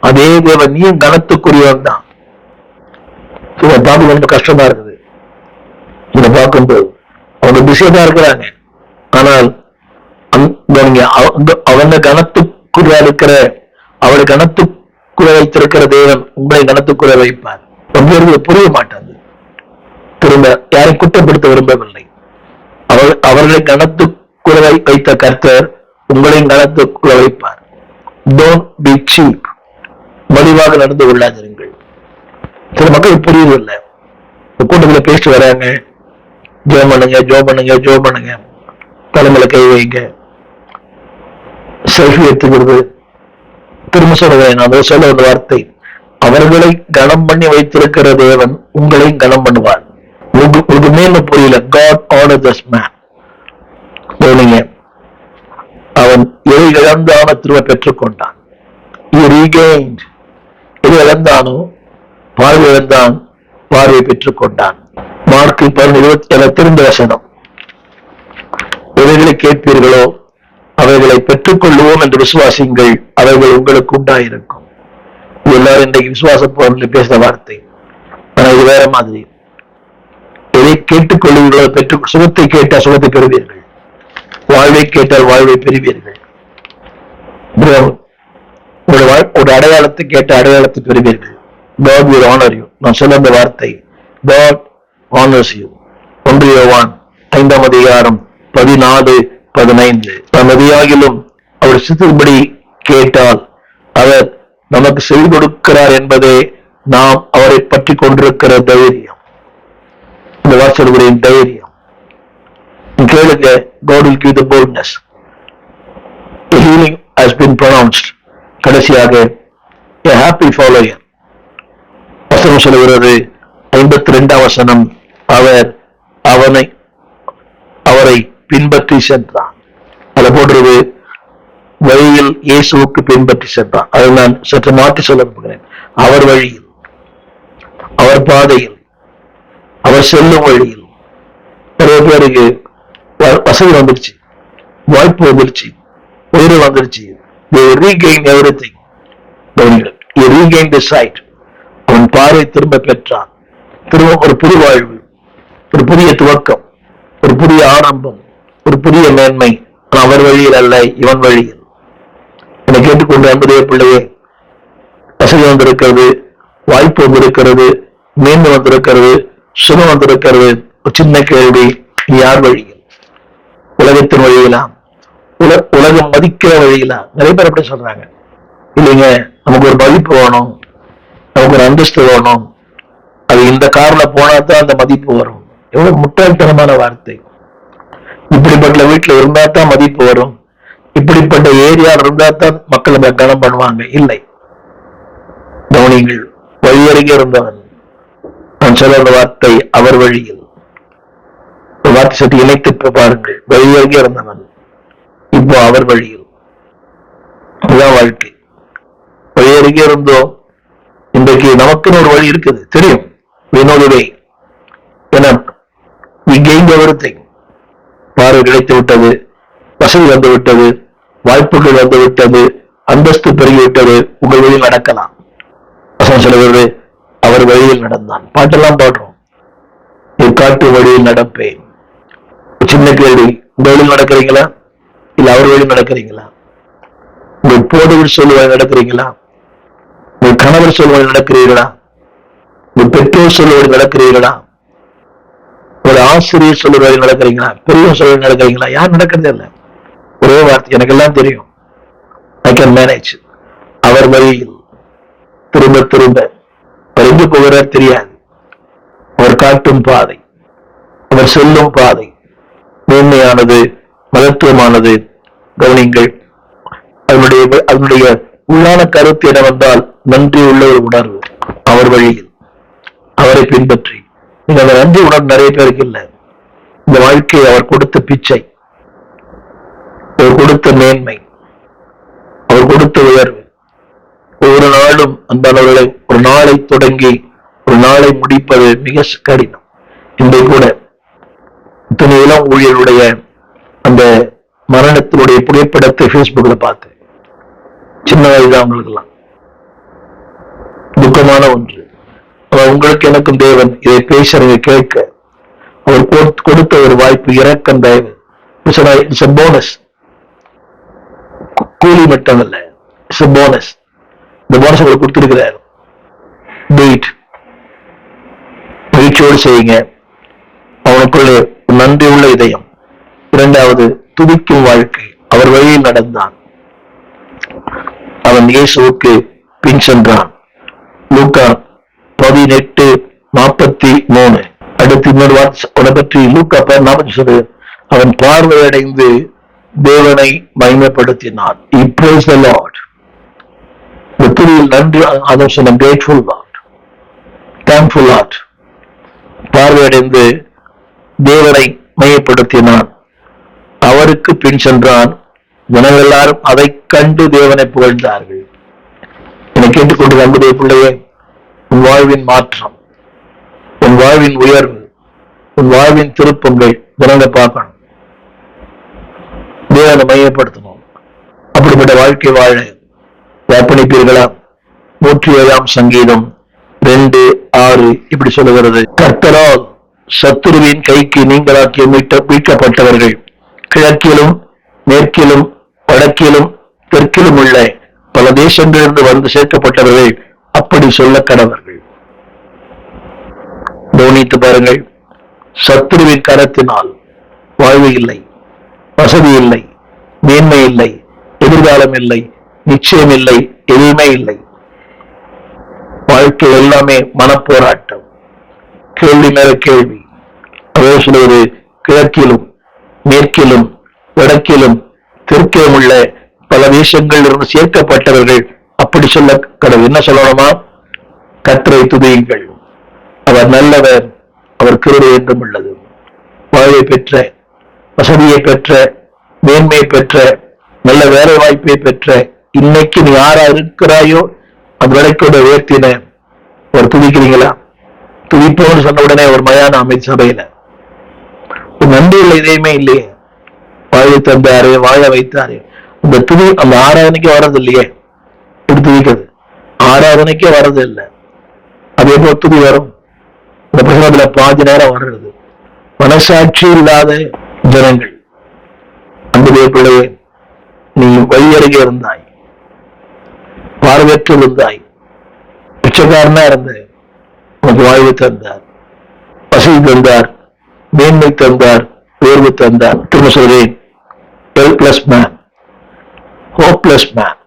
அதே தேவன் நீயும் கனத்துக்குரியவன் தான். பார்க்க ரொம்ப கஷ்டமா இருக்குது. இதை பார்க்கும்போது அவங்க பிஸியா தான் இருக்கிறாங்க. ஆனால் அவங்க கனத்துக்குரிய இருக்கிற, அவரை கனத்துக்குரிய வைத்திருக்கிற தேவன் உங்களை கனத்துக்குரிய வைப்பார். ரொம்ப புரிய மாட்டாங்க. திரும்ப யாரை குற்றப்படுத்த விரும்பவில்லை. அவர்களை கனத்துக்குள்ள வைத்த கர்த்தர் உங்களையும் கனத்துக்குள்ள வைப்பார். Don't be cheap. மலிவாக நடந்து கொள்ளாதிருங்கள். சில மக்கள் புரியுதில்லை. கூட்டத்தில் பேசிட்டு வராங்க, ஜோம் பண்ணுங்க ஜோம் பண்ணுங்க ஜோம் பண்ணுங்க, தலைமையில கை வைங்க, செல்ஃபி எடுத்துக்கிறது. திரும்ப சொல்றேன், நான் சொல்ல ஒரு வார்த்தை, அவர்களை கனம் பண்ணி வைத்திருக்கிற தேவன் உங்களையும் கனம் பண்ணுவார். உங்களுக்கு மேல புரியல. God honored this man. அவன் எதை இழந்தானோ திரும்ப பெற்றுக்கொண்டான். எது இழந்தானோ பார்வை இழந்தான், பார்வை பெற்றுக்கொண்டான். மார்க்கு 11:27 திரும்ப வசனம். எவைகளை கேட்பீர்களோ அவைகளை பெற்றுக் கொள்ளுவோம் என்று விசுவாசிங்கள், அவைகள் உங்களுக்கு உண்டாயிருக்கும். எல்லாரும் இன்றைக்கு விசுவாச போரில் பேசுற வார்த்தை. ஆனா இது வேற மாதிரி. எதை கேட்டுக் கொள்ளுவீர்களோ சுகத்தை கேட்டால் சுகத்தை பெறுவீர்கள், வாழ்வை கேட்டால் வாழ்வை பெறுவீர்கள், ஒரு அடையாளத்தை கேட்ட அடையாளத்தை பெறுவீர்கள். God will honor you. நான் சொல்ல அந்த வார்த்தை, God honors you. 1 யோவான் 5:14-15. நாம் எதையாகிலும் அவர் சித்தப்படி கேட்டால் அவர் நமக்கு செய்து கொடுக்கிறார் என்பதே நாம் அவரை பற்றி கொண்டிருக்கிற தைரியம். இந்த வாசல்களின் தைரியம் கேளுங்க. God will give the boldness. The healing has been pronounced. கடைசியாக a happy follower. வசனம் சொல்கிறது 52ஆம் வசனம், அவரை பின்பற்றி சென்றான். அதை போடுறது வழியில் இயேசுவுக்கு பின்பற்றி சென்றான். அதை நான் சற்று மாற்றி சொல்ல விரும்புகிறேன். அவர் வழியில், அவர் பாதையில், அவர் செல்லும் வழியில். நிறைய பேருக்கு வசதி வந்துருச்சு, வாய்ப்பு வந்துருச்சு, உயிர் வந்துருச்சு. They regain everything. He regained the sight. அவன் பார்வை திரும்ப பெற்றான். திரும்ப ஒரு புது வாழ்வு, ஒரு புதிய துவக்கம், ஒரு புதிய ஆரம்பம், ஒரு புதிய மேன்மை. அவர் வழியில் அல்ல, இவன் வழியில். என்னை கேட்டுக்கொண்டு அன்புடைய பிள்ளையே, வசதி வந்திருக்கிறது, வாய்ப்பு வந்திருக்கிறது, மேன்மை வந்திருக்கிறது, சுகம் வந்திருக்கிறது. ஒரு சின்ன கேள்வி, யார் வழியில்? உலகத்தின் வழியிலா? உலகம் மதிக்கிற வழியிலா? நிறைய பேர் அப்படி சொல்றாங்க. இல்லைங்க, நமக்கு ஒரு மதிப்பு வேணும், நமக்கு ஒரு அந்தஸ்து வேணும், அது இந்த கார்ல போனாதான் அந்த மதிப்பு வரும். எவ்வளவு முட்டாள்தனமான வார்த்தை. இப்படிப்பட்ட வீட்டுல இருந்தா தான் மதிப்பு வரும், இப்படிப்பட்ட ஏரியா இருந்தா தான் மக்கள் கனம் பண்ணுவாங்க. இல்லை, கவனிங்கள். வழியருகே இருந்தவன். நான் சொல்ற வார்த்தை அவர் வழியில். வார்த்தை சற்று இணைத்து பாருங்கள். வழியருகே இருந்தவன் இப்போ அவர் வழியில். இதுதான் வாழ்க்கை. வழியருகே இருந்தோம். இன்றைக்கு நமக்குன்னு ஒரு வழி இருக்குது, தெரியும். வினோதுவை பார்வை கிடைத்து விட்டது, வசதி வந்து விட்டது, வாய்ப்புகள் வந்து விட்டது, அந்தஸ்து பெருகிவிட்டது. உங்கள் வழியில் நடக்கலாம். வசனம் சொல்லுவது, அவர் வழியில் நடந்தான். பாட்டெல்லாம் பாடுறோம், காட்டு வழியில் நடப்பேன். சின்ன கேள்வி, உங்க வழியில் நடக்கிறீங்களா இல்ல அவர் வழியில் நடக்கிறீங்களா? உங்கள் போதவர் சொல்லுவாங்க நடக்கிறீங்களா? உங்கள் கணவர் சொல்லுவாங்க நடக்கிறீர்களா? உங்கள் பெற்றோர் சொல்லுவது நடக்கிறீர்களா? ஒரு ஆசிரியர் சொல்லுவது நடக்கிறீங்களா? பெரியவர் சொல்லுவது நடக்கிறீங்களா? யார் நடக்கிறதே இல்லை. ஒரே வார்த்தை, எனக்கு எல்லாம் தெரியும், ஐ கேன் மேனேஜ். அவர் வழியில் திரும்ப திரும்ப பறிந்து போகிறார் தெரியாது. அவர் காட்டும் பாதை, அவர் செல்லும் பாதை மேன்மையானது, மகத்துவமானது. கவனிங்கள். அதனுடைய உள்ளான கருத்து என்னவென்றால் நன்றி உள்ள ஒரு உணர்வு. அவர் வழியில், அவரை பின்பற்றி. நீங்க அந்த நன்றி உணர்வு நிறைய பேருக்கு இல்லை. இந்த வாழ்க்கையை அவர் கொடுத்த பிச்சை, அவர் கொடுத்த மேன்மை, அவர் கொடுத்த உயர்வு. ஒவ்வொரு நாளும் அன்பானவர்களை, ஒரு நாளை தொடங்கி ஒரு நாளை முடிப்பது மிக கடினம். இன்றைக்கு கூட இத்தனை இளம் ஊழியருடைய அந்த மரணத்தினுடைய புகைப்படத்தை பேஸ்புக்ல பார்த்தேன். சின்ன வயதுதான் அவங்களுக்கெல்லாம். துக்கமான ஒன்று. உங்களுக்கு எனக்கும் தேவன் இதை பேசுறதை கேட்க அவர் கொடுத்த ஒரு வாய்ப்பு, இரக்கம், தயவு. It's a bonus. கூலி மட்டும் அல்ல, இட்ஸ் a bonus. இந்த போனஸ் உங்களுக்கு கொடுத்திருக்கிறார். மகிழ்ச்சியோடு செய்யுங்க. அவனுக்குள்ள நன்றி உள்ள இதயம், இரண்டாவது துதிக்கும் வாழ்க்கை. அவர் வழியில் நடந்தான். அவன் இயேசுவுக்கு பின் சென்றான். லூக்கா 18:43. அடுத்து இன்னொரு வார்த்தை பற்றி லூக்கா 40 அவன் பார்வையடைந்து தேவனை மகிமைப்படுத்தினான். He praised the Lord. நன்றி அதான் சொன்ன grateful Lord, thankful Lord. பார்வையடைந்து தேவனை மையப்படுத்தினான். அவருக்கு பின் சென்றான். ஜனங்கள் எல்லாரும் அதை கண்டு தேவனை புகழ்ந்தார்கள். என்னை கேட்டுக்கொண்டு அன்புடைய பிள்ளையே, உன் வாழ்வின் மாற்றம், உன் வாழ்வின் உயர்வு, உன் வாழ்வின் திருப்பங்கள் ஜனங்க பார்க்கணும். தேவனை மையப்படுத்தணும். அப்படிப்பட்ட வாழ்க்கை வாழ அர்ப்பணிப்பீர்களா? 107 சங்கீதம் 2:6 இப்படி சொல்லுகிறது. கர்த்தரால் சத்துருவின் கைக்கு நீங்களாக்கி மீட்கப்பட்டவர்கள் கிழக்கிலும் மேற்கிலும் வடக்கிலும் தெற்கிலும் உள்ள பல தேசங்களிலிருந்து வந்து சேர்க்கப்பட்டவர்கள் அப்படி சொல்ல கடவர்கள். கவனித்து பாருங்கள். சத்துருவின் கரத்தினால் வாழ்வு இல்லை, வசதி இல்லை, மேன்மை இல்லை, எதிர்காலம் இல்லை, நிச்சயம் இல்லை, எதுவுமே இல்லை. வாழ்க்கை எல்லாமே மனப்போராட்டம், கேள்வி மேல கேள்வி. அதே சொல்வது கிழக்கிலும் மேற்கிலும் வடக்கிலும் தெற்கிலும் உள்ள பல தேசங்களில் இருந்து சேர்க்கப்பட்டவர்கள் அப்படி சொல்ல கடவுள். என்ன சொல்லணுமா? கர்த்தரை துதியுங்கள், அவர் நல்லவர், அவர் கிருபை என்றும் உள்ளது. வாழ்வை பெற்ற, வசதியை பெற்ற, மேன்மையை பெற்ற, நல்ல வேலை வாய்ப்பை பெற்ற, இன்னைக்கு நீ யாரா இருக்கிறாயோ அந்த வரைக்கும் உயர்த்தின ஒரு துதிக்கிறீங்களா? துதிப்போன்னு சொன்ன உடனே ஒரு மயான அமைச்ச சபையில நன்றி இல்லை, இதயமே இல்லையே. வாழ்வு தந்தாரு, வாழ வைத்தாரு. அந்த துதி அந்த ஆராதனைக்கு வர்றது இல்லையே. இப்படி துதிக்கிறது ஆராதனைக்கே வர்றது இல்லை. அதே போல துதி வரும். இந்த பிரசனத்துல பாதி நேரம் வர்றது. மனசாட்சி இல்லாத ஜனங்கள். அன்புடைய பிள்ளையே, நீ வழியருகே இருந்தாய், பார்வையற்று இருந்தாய், பிச்சைக்காரனா இருந்த, உனக்கு வாழ்வு தந்தார், வசதி தந்தார், மேன்மை தந்தார், உயர்வு தந்தார். திரும்ப சொல்றேன், ஹெல்ப்லெஸ் மேன், ஹோப்லெஸ் மேன்.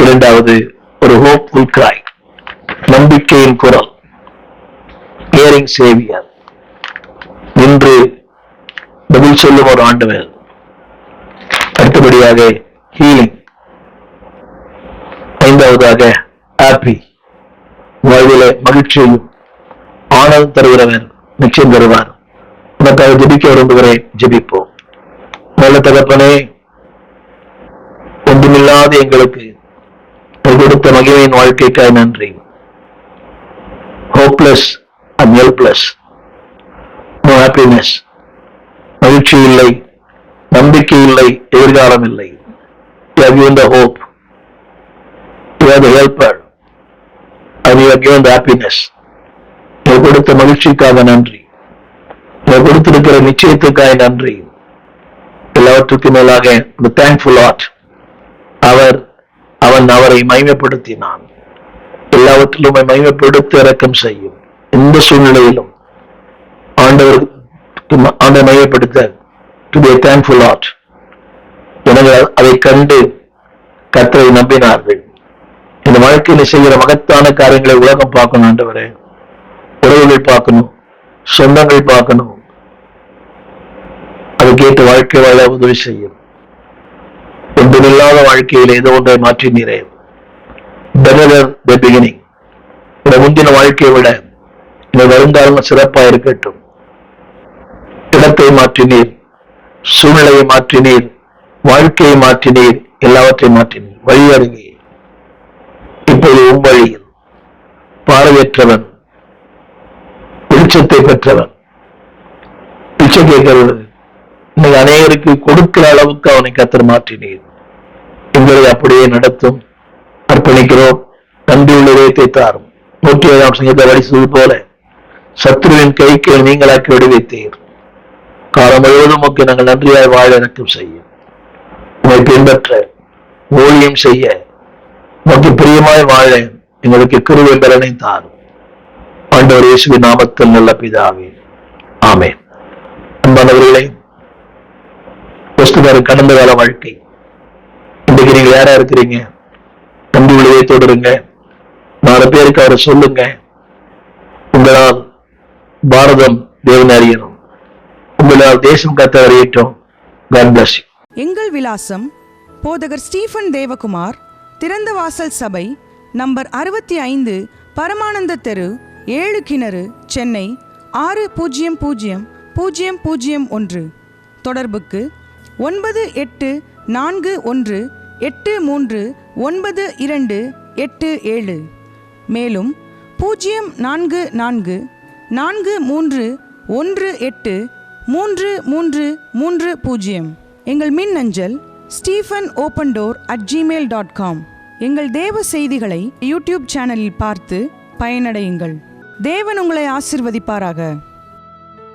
இரண்டாவது ஒரு ஹோப்ஃபுல் கிரை, நம்பிக்கையின் குரல், ஹியரிங் சேவியர், நின்று பதில் சொல்லும் ஒரு ஆண்டவர். அடுத்தபடியாக ஹீலிங். ஐந்தாவதாக ஹாப்பி, வாழ்வில மகிழ்ச்சியையும் ஆனந்தம் தருகிறவர் நிச்சயம் தருவார். உனக்காக ஜெபிக்க விரும்புகிறேன், ஜெபிப்போம். நல்ல தகப்பனே, ஒன்றுமில்லாத எங்களுக்கு கொடுத்த மகிமையின் வாழ்க்கைக்காய் நன்றி. Hopeless and helpless, no happiness, மகிழ்ச்சி இல்லை, நம்பிக்கை இல்லை, எதிர்காலம் இல்லை. You have given the hope, you are the helper, and you have given the happiness. நீ கொடுத்த மகிழ்ச்சிக்காக நன்றி, நீ கொடுத்திருக்கிற நிச்சயத்துக்காக நன்றி. எல்லாவற்றுக்கும் மேலாக the thankful heart. அவன் அவரை மகிமைப்படுத்தினான். எல்லாவற்றிலும் மகிமைப்படுத்த இரக்கம் செய்யும். எந்த சூழ்நிலையிலும் ஆண்டவர் மகிமைப்படுத்த to be a thankful heart. ஜனங்கள் அதை கண்டு கர்த்தரை நம்பினார்கள். இந்த வாழ்க்கையில செய்கிற மகத்தான காரியங்களை உலகம் பார்க்கணும். ஆண்டவரே, உறவுகள் பார்க்கணும், சொந்தங்கள் பார்க்கணும். அதை கேட்டு வாழ்க்கை வாழ உதவி செய்யும். ஒன்றுமில்லாத வாழ்க்கையில ஏதோ ஒன்றை மாற்றினீரே. better than the beginning. இந்த முந்தின வாழ்க்கையை விட இந்த வருங்காலம் சிறப்பா இருக்கட்டும். இடத்தை மாற்றினீர், சூழ்நிலையை மாற்றினீர், வாழ்க்கையை மாற்றினீர், எல்லாவற்றையும் மாற்றினீர். வழி அருகே இப்போது உன் வழியில் பார்வையற்றவன், வெளிச்சத்தை பெற்றவன், பிச்சை கேட்கிறது இன்னைக்கு அநேகருக்கு கொடுக்கிற அளவுக்கு அவனை கர்த்தர் மாற்றினீர். எங்களை அப்படியே நடத்தும். அர்ப்பணிக்கிறோம். நன்றியுள்ள இதயத்தை தாரும். 107 சங்கீதத்தை வடிசது போல சத்துருவின் கைக்கு நீங்களாக்கி விடுவித்தீர். காலம் முழுவதும் உமக்கு நாங்கள் நன்றியாய் வாழ எனக்கும் செய்யும். உங்களை பின்பற்ற ஊழியம் செய்ய உமக்கு பிரியமாய் வாழ எங்களுக்கு கிருபை பலனை தாரும். ஆண்டவர் இயேசுவின் நாமத்தில் நல்ல பிதாவே, ஆமென். அன்பானவர்களே, யோசித்து பாரு கடந்த கால வாழ்க்கை. இன்றைக்கு நீங்க யாரா இருக்கிறீங்க? நம்பி விளையை தொடருங்க. 4 பேருக்கு அவரை சொல்லுங்க. உங்களால் பாரதம் தேவனை அறியணும். உங்களால் தேசம் கத்த அறியட்டும். God bless you. எங்கள் விலாசம் போதகர் ஸ்டீஃபன் தேவகுமார், திறந்த வாசல் சபை, நம்பர் 65, பரமானந்த தெரு, 7 கிணறு, சென்னை 600001. தொடர்புக்கு 9841839287. மேலும் 04443183330. எங்கள் மின்னஞ்சல் stephenopendor@gmail.com. எங்கள் தேவ செய்திகளை யூடியூப் சேனலில் பார்த்து பயனடையுங்கள். தேவன் உங்களை ஆசீர்வதிப்பாராக.